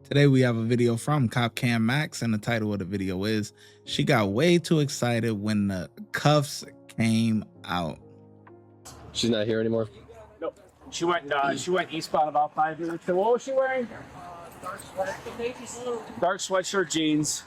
Today we have a video from Cop Cam Max, and the title of the video is "She got way too excited when the cuffs came out." She's not here anymore? Nope. She went eastbound about 5 minutes ago. What was she wearing? Dark sweatshirt, jeans.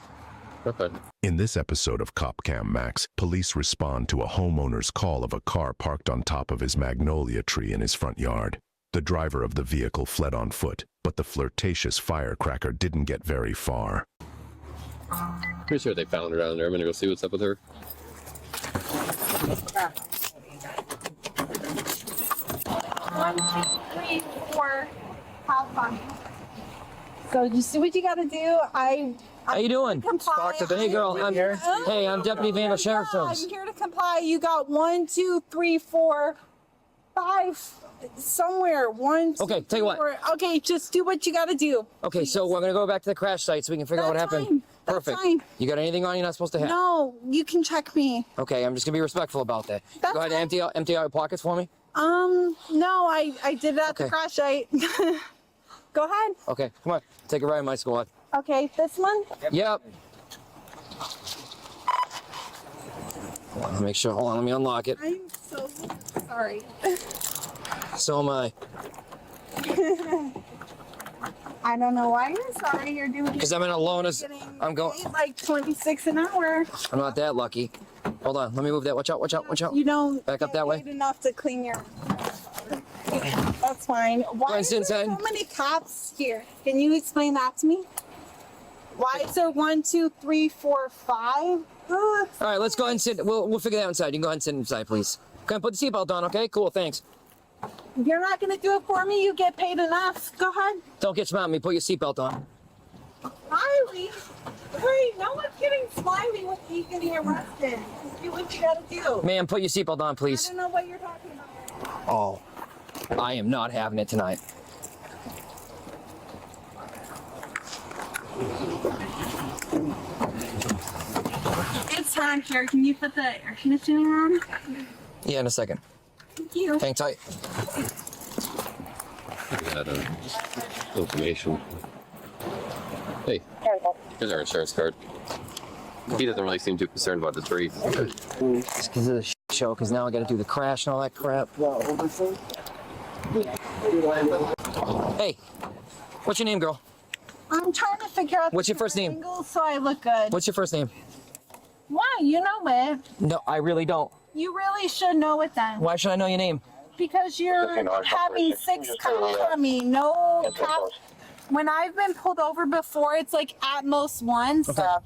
Okay. In this episode of Cop Cam Max, police respond to a homeowner's call of a car parked on top of his magnolia tree in his front yard. The driver of the vehicle fled on foot, but the flirtatious firecracker didn't get very far. Pretty sure they found her down there. I'm gonna go see what's up with her. 1, 2, 3, 4. How fun. So you see what you gotta do? How you doing? Comply. Hey girl, I'm Deputy Van of Sheriff's Office. I'm here to comply. You got 1, 2, 3, 4, 5 somewhere. 1, 2, Okay, tell you what. 4. Okay, just do what you gotta do. Okay, so we're gonna go back to the crash site so we can figure out what That's happened. fine. That's Perfect. fine. You got anything on you're not supposed to have? No, you can check me. Okay, I'm just gonna be respectful about that. That's go ahead and fine. empty out your pockets for me. No, I did it at the Okay. crash site. Go ahead. Okay, come on. Take a ride in my squad. Okay, this one? Yep. Let me make sure. Hold on, let me unlock it. I'm so sorry. So am I. I don't know why you're sorry. You're doing Because I'm in a loaners. getting I'm going. paid like 26 an hour. I'm not that lucky. Hold on, let me move that. Watch out, watch out, watch out. You don't Back up get that way. paid enough to clean your. That's fine. Why ahead, is sit there so inside. many cops here? Can you explain that to me? Why is there 1, 2, 3, 4, 5? All right, let's go ahead and sit. We'll figure that out inside. You can go ahead and sit inside, please. Go ahead and put the seatbelt on, okay? Cool, thanks. You're not gonna do it for me. You get paid enough. Go ahead. Don't get smart at me. Put your seatbelt on. Riley, wait, no one's getting slimy with you getting arrested. Just do what you gotta do. Ma'am, put your seatbelt on, I please. don't know what you're talking about. Oh, I am not having it tonight. It's on here. Can you put the air conditioning on? Yeah, in a second. Thank you. Hang tight. Got information. Hey, here's our insurance card. He doesn't really seem too concerned about the tree. It's because of the show, because now I gotta do the crash and all that crap. Hey, what's your name, girl? I'm trying to figure out. What's the your first name? angles so I look good. What's your first name? Why? You know it. No, I really don't. You really should know it then. Why should I know your name? Because you're having 6 cops on me. No cops. When I've been pulled over before, it's like at most once. Okay. All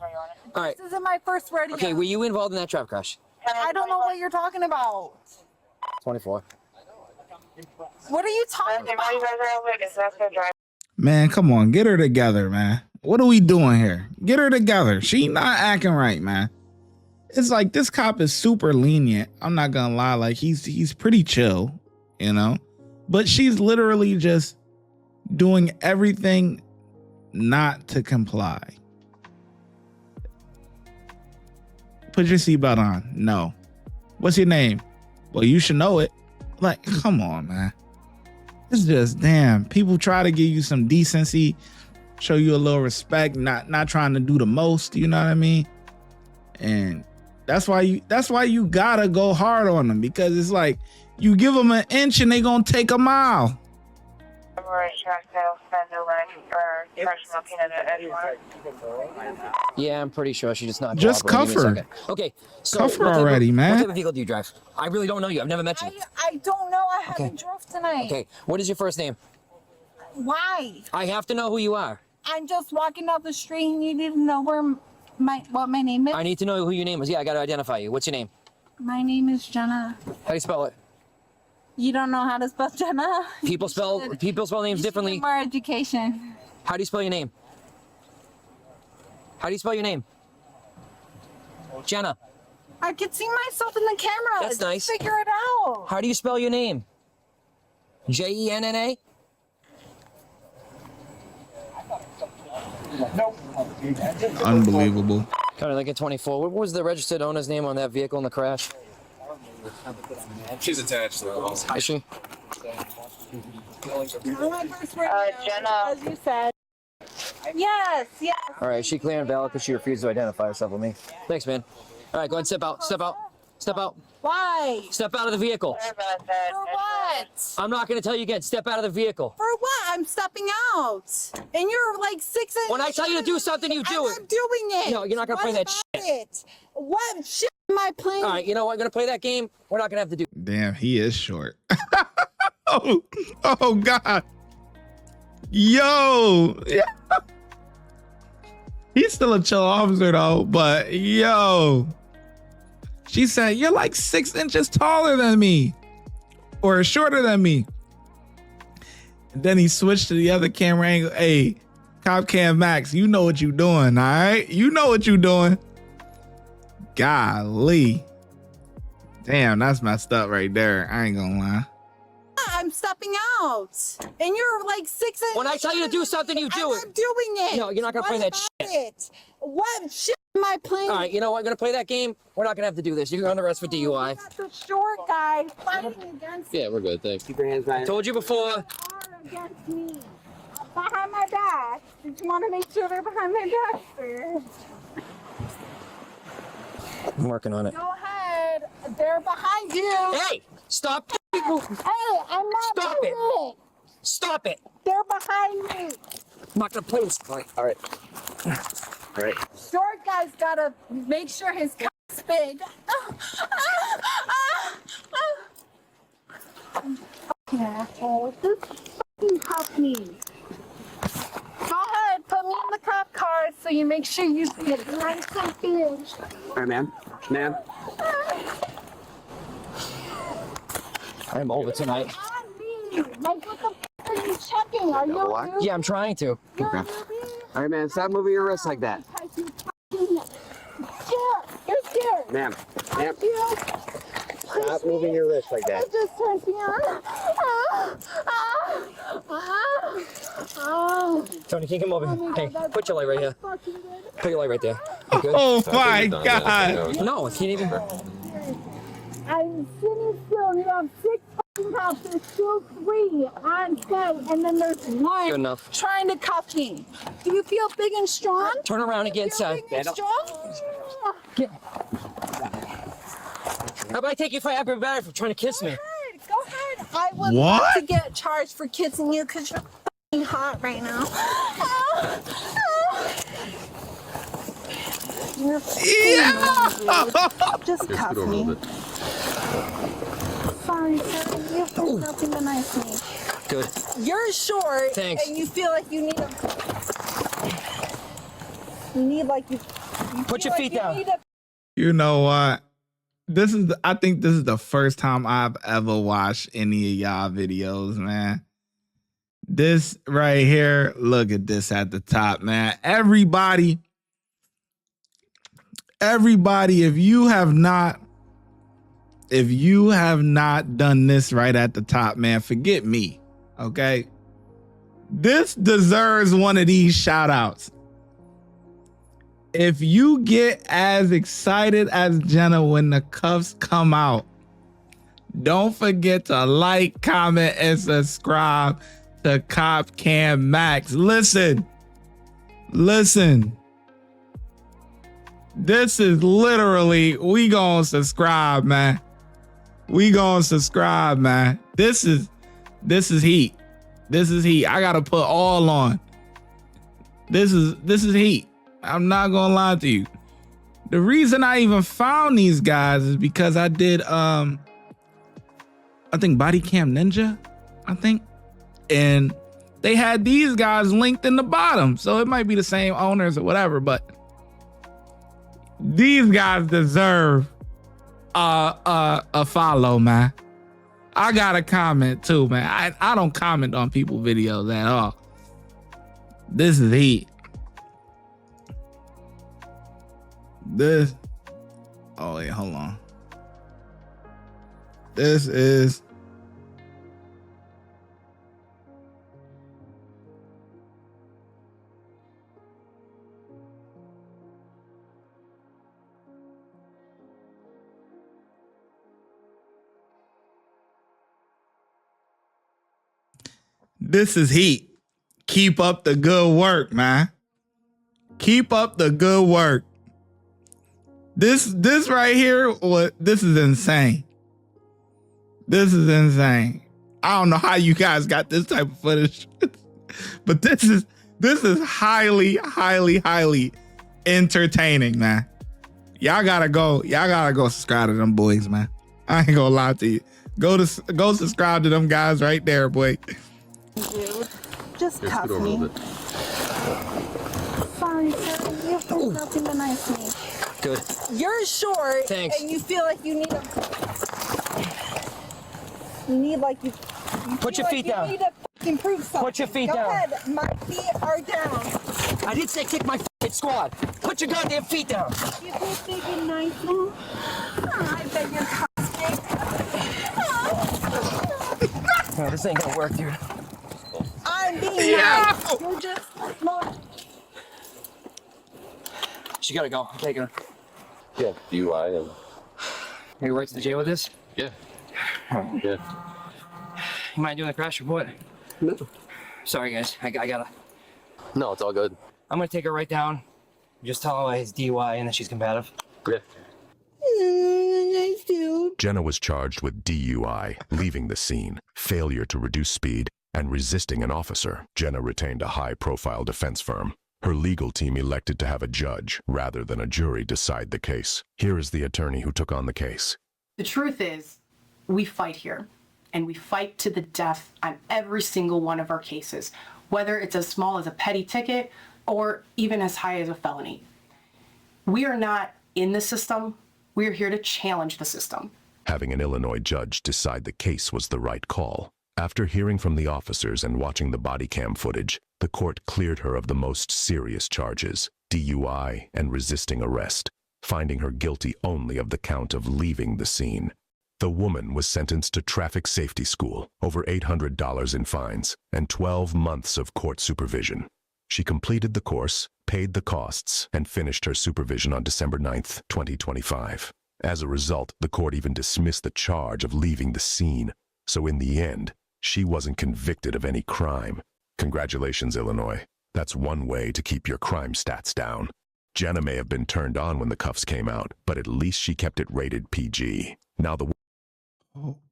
right. This isn't my first rodeo. Okay, were you involved in that traffic crash? I don't know what you're talking about. 24. What are you talking about? Man, come on, get her together, man. What are we doing here? Get her together. She not acting right, man. It's like this cop is super lenient. I'm not gonna lie, like he's pretty chill, you know. But she's literally just doing everything not to comply. Put your seatbelt on. No. What's your name? Well, you should know it. Like, come on, man. It's just damn. People try to give you some decency, show you a little respect, not trying to do the most. You know what I mean? And that's why you gotta go hard on them, because it's like you give them an inch and they gonna take a mile. Yeah, I'm pretty sure she's just not. Just cuff her. Give me a second. Okay, so Cuff her what type of- already, man. What type of vehicle do you drive? I really don't know you. I've never met you. I don't know. I haven't Okay. drove tonight. Okay, what is your first name? Why? I have to know who you are. I'm just walking down the street and you need to know what my name is. I need to know who your name is. Yeah, I gotta identify you. What's your name? My name is Jenna. How do you spell it? You don't know how to spell Jenna? People spell names You should differently. get more education. How do you spell your name? How do you spell your name? Jenna. I could see myself in the camera. That's Just nice. Figure it out. How do you spell your name? Jenna? Unbelievable. Kind of like a 24. What was the registered owner's name on that vehicle in the crash? She's attached to the house. Is she? Not my first rodeo, Jenna. as you said. Yes, yes. All right, she clear and valid because she refused to identify herself with me. Thanks, man. All right, go ahead and step out. Step out. Step out. Why? Step out of the vehicle. For what? I'm not going to tell you again. Step out of the vehicle. For what? I'm stepping out. And you're like 6 inches. When I tell you to do something, you do it. I'm doing it. No, you're not going to play that shit. It? What shit am I playing? All right, you know what? I'm going to play that game. We're not going to have to do. Damn, he is short. oh God. Yo. Yeah. He's still a chill officer though, but yo. She said, you're like 6 inches taller than me or shorter than me. And then he switched to the other camera angle. Hey, Cop Cam Max, you know what you doing, all right? You know what you doing. Golly. Damn, that's messed up right there. I ain't gonna lie. I'm stepping out. And you're like 6 inches. When I tell you to do something, you do it. I'm doing it. No, you're not going to play that shit. It? What shit am I playing? All right, you know what? I'm going to play that game. We're not going to have to do this. You can go on the rest for DUI. The short guy fighting against Yeah, we're good. Thanks. Keep your hands behind. Told you before. are against me. Behind my back. Did you want to make sure they're behind my back first? I'm working on it. Go ahead. They're behind you. Hey, stop. Hey, I'm not Stop it. moving. Stop it. They're behind me. I'm not going to play this. All right. All right. Short guy's gotta make sure his cock's big. Yeah, asshole. Just fucking cuff me. Go ahead, put me in the cop car so you make sure you get nice and big. All right, man. Man. I'm over tonight. On me. Like, what the f are you checking? Are you a Yeah, I'm trying to. You're a All right, man. Stop moving your wrists like that. You're scared. Ma'am. Ma'am. You. Stop moving your wrists like that. It just turns me on. Tony, can you come over? Hey, put your light right here. Fucking good. Put your light right there. You good? Oh my God. No, I can't even. I'm sitting still and you have 6 fucking cops. There's still 3 on set and then there's 1 Good enough. trying to cuff me. Do you feel big and strong? Turn around and get Feel inside. big and strong? How about I take you for better for trying to kiss me? Go ahead. I would What? love to get charged for kissing you because you're fucking hot right now. You're Yeah. just Just cuff scoot over a me. little bit. Sorry, sir. You have to nothing to knife me. Good. You're short. Thanks. And you feel like you need a. You need like you. Put feel your like feet you down. need a- You know what? I think this is the first time I've ever watched any of y'all videos, man. This right here, look at this at the top, man. Everybody, if you have not done this right at the top, man, forget me. Okay. This deserves one of these shout outs. If you get as excited as Jenna when the cuffs come out, don't forget to like, comment, and subscribe to Cop Cam Max. Listen. This is literally, we gonna subscribe, man. We gonna subscribe, man. This is heat. This is heat. I gotta put all on. This is heat. I'm not gonna lie to you. The reason I even found these guys is because I did I think Body Cam Ninja, and they had these guys linked in the bottom, so it might be the same owners or whatever, but these guys deserve a follow, man. I got a comment too, man. I don't comment on people's videos at all. This is heat. Oh wait, hold on. This is heat. Keep up the good work, man. Keep up the good work. This right here, this is insane. This is insane. I don't know how you guys got this type of footage, but this is highly, highly, highly entertaining, man. Y'all gotta go subscribe to them boys, man. I ain't gonna lie to you. Go subscribe to them guys right there, boy. Dude, just Here, cuff scoot over a me. little bit. Sorry, sir. You have nothing to nice me. Good. You're short, Thanks. and you feel like you need you Put your feel feet like down. You need to fucking prove something. Put your feet Go down. ahead. My feet are down. I didn't say kick my f***ing squad. Put your goddamn feet down. You think they can nice me? Oh, I bet you're cosmic. Oh, this ain't gonna work, dude. I'm being nice. You're just not. She gotta go. I'm taking her. Yeah, DUI and Are you right to the jail with this? yeah. Yeah. You mind doing the crash report? No. Sorry, guys. I gotta. No, it's all good. I'm gonna take her right down. Just tell her it's DUI and that she's combative. Yeah. Nice dude. Jenna was charged with DUI, leaving the scene, failure to reduce speed, and resisting an officer. Jenna retained a high-profile defense firm. Her legal team elected to have a judge rather than a jury decide the case. Here is the attorney who took on the case. The truth is, we fight here, and we fight to the death on every single one of our cases, whether it's as small as a petty ticket or even as high as a felony. We are not in the system. We are here to challenge the system. Having an Illinois judge decide the case was the right call. After hearing from the officers and watching the body cam footage, the court cleared her of the most serious charges, DUI and resisting arrest, finding her guilty only of the count of leaving the scene. The woman was sentenced to traffic safety school, over $800 in fines, and 12 months of court supervision. She completed the course, paid the costs, and finished her supervision on December 9th, 2025. As a result, the court even dismissed the charge of leaving the scene, so in the end, she wasn't convicted of any crime. Congratulations, Illinois. That's one way to keep your crime stats down. Jenna may have been turned on when the cuffs came out, but at least she kept it rated PG. Now the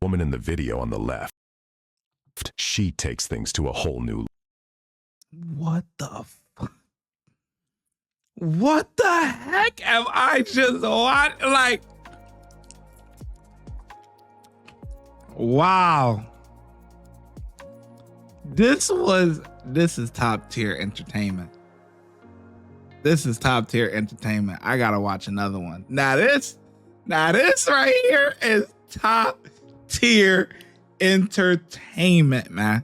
woman in the video on the left, she takes things to a whole new. What the fuck? What the heck am I just watching? Like, wow. This is top tier entertainment. This is top tier entertainment. I gotta watch another one. Now this right here is top tier entertainment, man.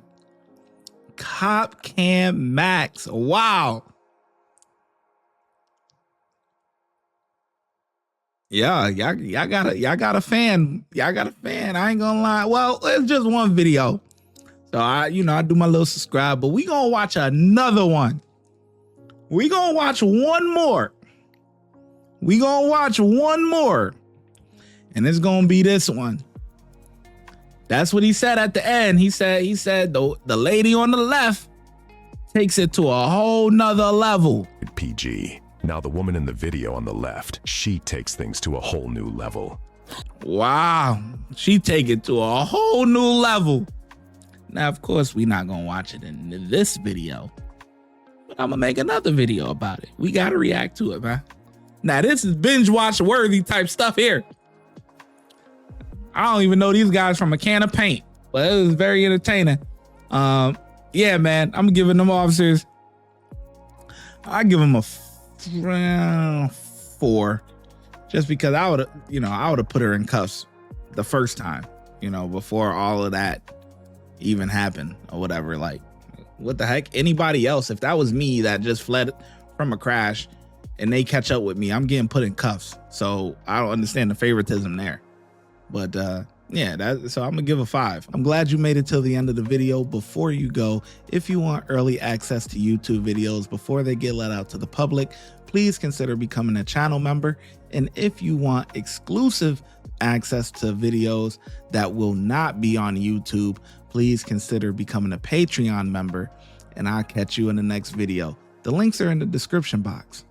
Cop Cam Max. Wow. Yeah, y'all got a fan. Y'all got a fan. I ain't gonna lie. Well, it's just one video. So I do my little subscribe, but we gonna watch another one. We gonna watch one more. And it's gonna be this one. That's what he said at the end. He said the lady on the left takes it to a whole nother level. PG. Now the woman in the video on the left, she takes things to a whole new level. Wow. She take it to a whole new level. Now, of course, we're not going to watch it in this video, but I'm going to make another video about it. We got to react to it, man. Now, this is binge watch worthy type stuff here. I don't even know these guys from a can of paint, but it was very entertaining. Yeah, man, I'm giving them officers. I give them a 4, just because I would have put her in cuffs the first time, before all of that even happened or whatever. Like, what the heck? Anybody else, if that was me that just fled from a crash and they catch up with me, I'm getting put in cuffs. So I don't understand the favoritism there. But yeah, so I'm gonna give a 5. I'm glad you made it till the end of the video. Before you go, if you want early access to YouTube videos before they get let out to the public, please consider becoming a channel member. And if you want exclusive access to videos that will not be on YouTube, please consider becoming a Patreon member. And I'll catch you in the next video. The links are in the description box.